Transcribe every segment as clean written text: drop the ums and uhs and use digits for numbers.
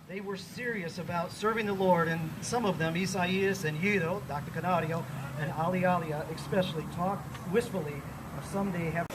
They were serious about serving the Lord, and some of them, Isaias and Yidro, Dr. Canario, and Ali Alia especially, talked wistfully of someday having...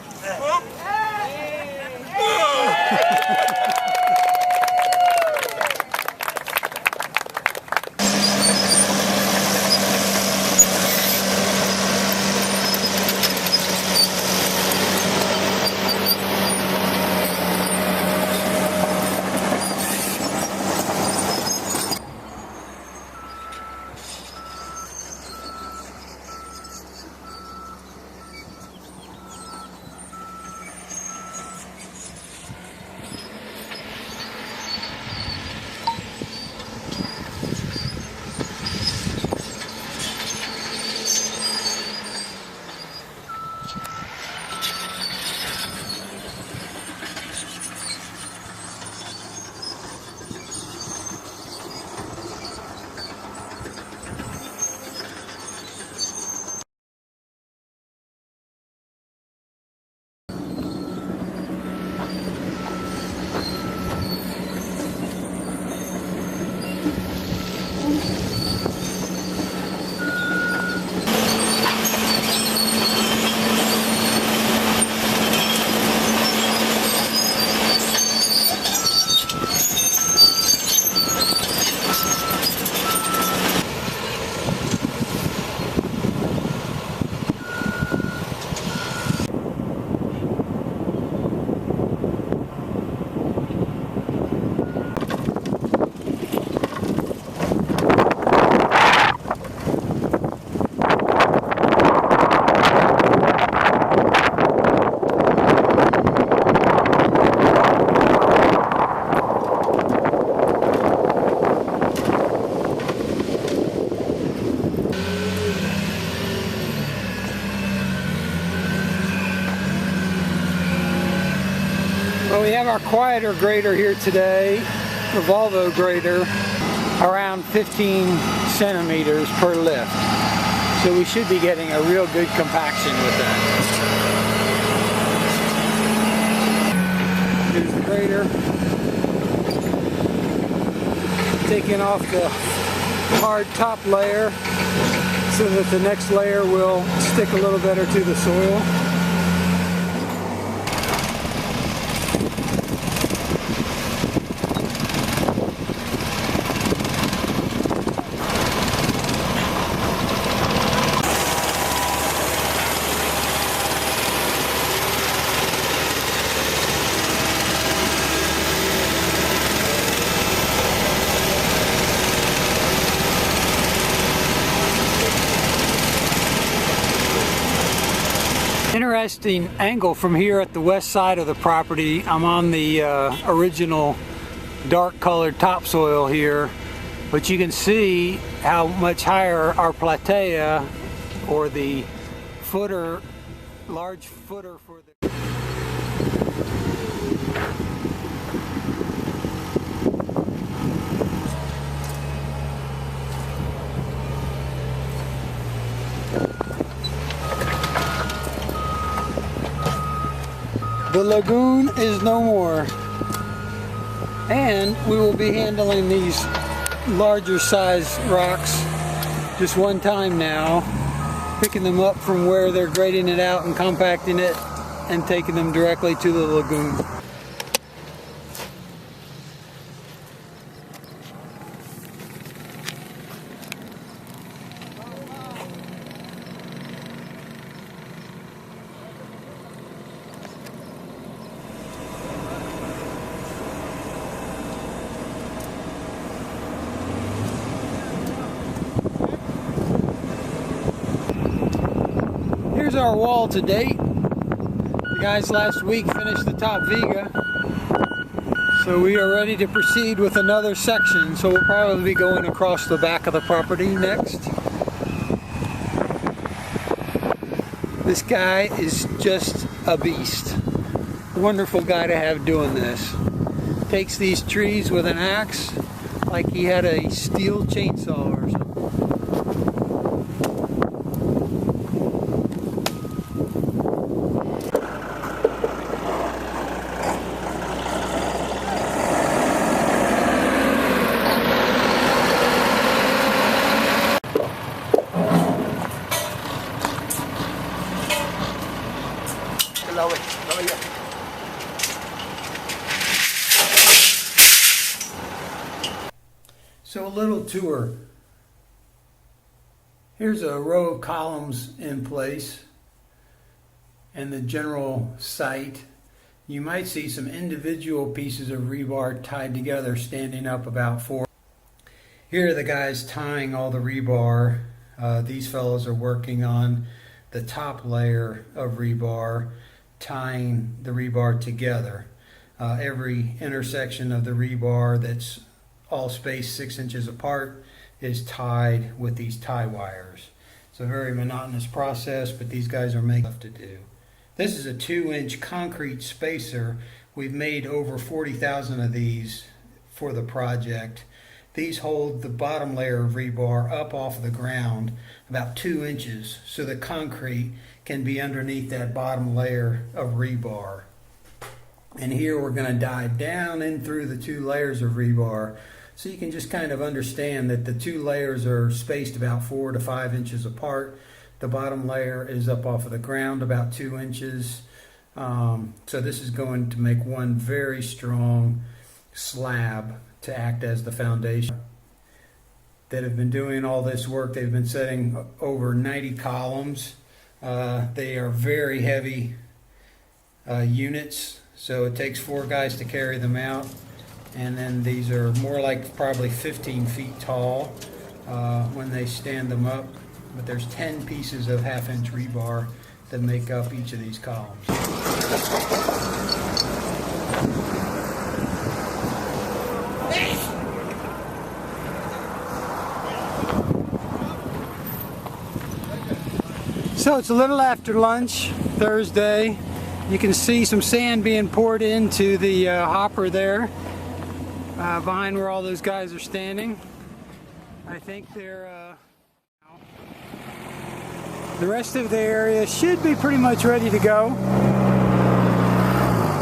Well, we have our quieter grader here today, the Volvo grader, around 15 centimeters per lift. So we should be getting a real good compaction with that. Here's the grader. Taking off the hard top layer so that the next layer will stick a little better to the soil. Interesting angle from here at the west side of the property. I'm on the original dark colored topsoil here, but you can see how much higher our platea, or the footer, large footer for the The lagoon is no more, and we will be handling these larger size rocks just one time now, picking them up from where they're grading it out and compacting it and taking them directly to the lagoon. Here's our wall to date. The guys last week finished the top viga, so we are ready to proceed with another section. So we'll probably be going across the back of the property next. This guy is just a beast. Wonderful guy to have doing this. Takes these trees with an axe like he had a steel chainsaw or something. So a little tour. Here's a row of columns in place and the general site. You might see some individual pieces of rebar tied together standing up about 4. Here are the guys tying all the rebar. These fellows are working on the top layer of rebar, tying the rebar together. Every intersection of the rebar that's all spaced 6 inches apart is tied with these tie wires. It's a very monotonous process, but these guys are making stuff to do. This is a 2-inch concrete spacer. We've made over 40,000 of these for the project. These hold the bottom layer of rebar up off the ground about 2 inches, so the concrete can be underneath that bottom layer of rebar. And here we're going to dive down in through the 2 layers of rebar, so you can just kind of understand that the 2 layers are spaced about 4 to 5 inches apart. The bottom layer is up off of the ground about 2 inches. So this is going to make one very strong slab to act as the foundation. That have been doing all this work. They've been setting over 90 columns. They are very heavy units, so it takes 4 guys to carry them out. And then these are more like probably 15 feet tall when they stand them up. But there's 10 pieces of 1/2-inch rebar that make up each of these columns. So it's a little after lunch, Thursday. You can see some sand being poured into the hopper there, behind where all those guys are standing. I think they're the rest of the area should be pretty much ready to go.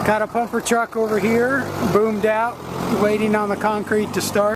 Got a pumper truck over here, boomed out, waiting on the concrete to start.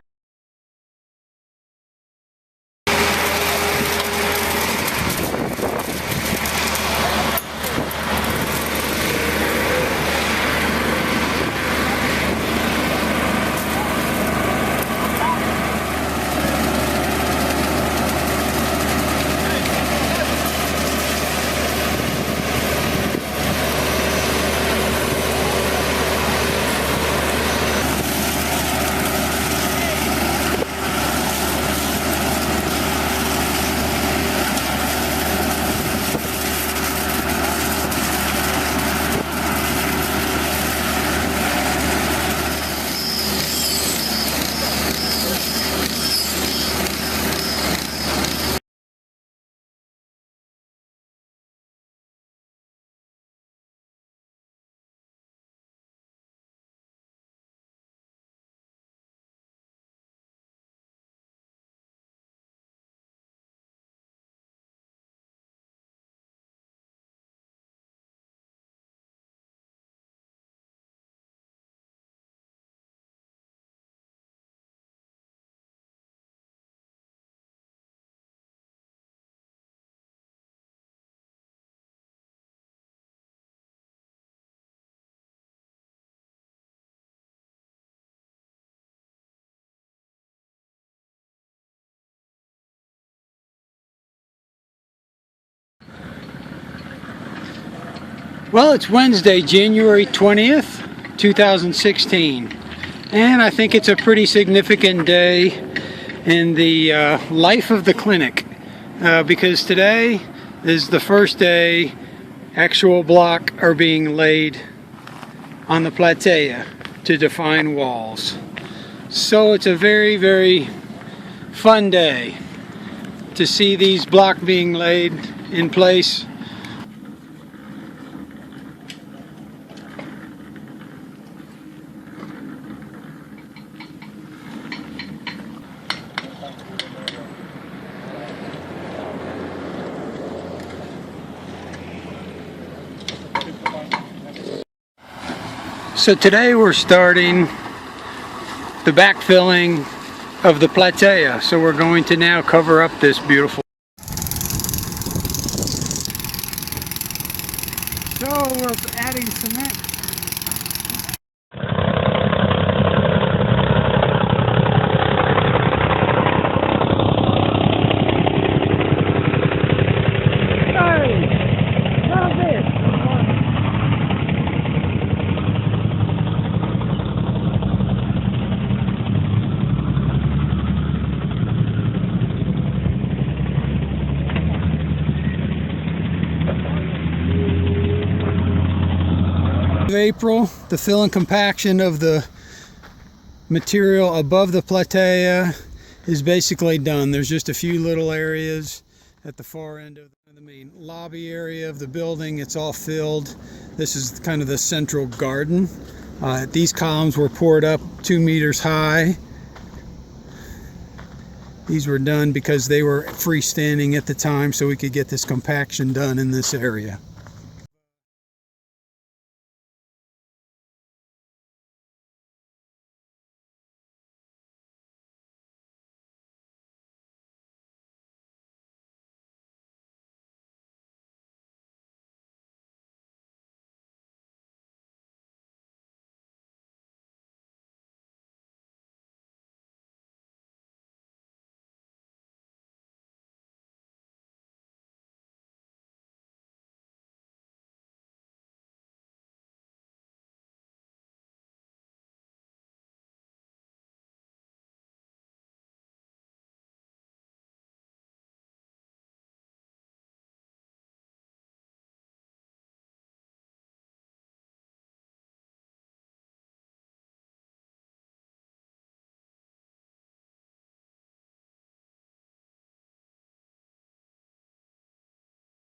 Well, it's Wednesday, January 20th, 2016, and I think it's a pretty significant day in the life of the clinic, because today is the first day actual block are being laid on the platea to define walls. So it's a very, very fun day to see these blocks being laid in place. So today we're starting the backfilling of the platea. So we're going to now cover up this beautiful So we're adding cement. April, the fill and compaction of the material above the platea is basically done. There's just a few little areas at the far end of the main lobby area of the building. It's all filled. This is kind of the central garden. These columns were poured up 2 meters high. These were done because they were freestanding at the time, so we could get this compaction done in this area.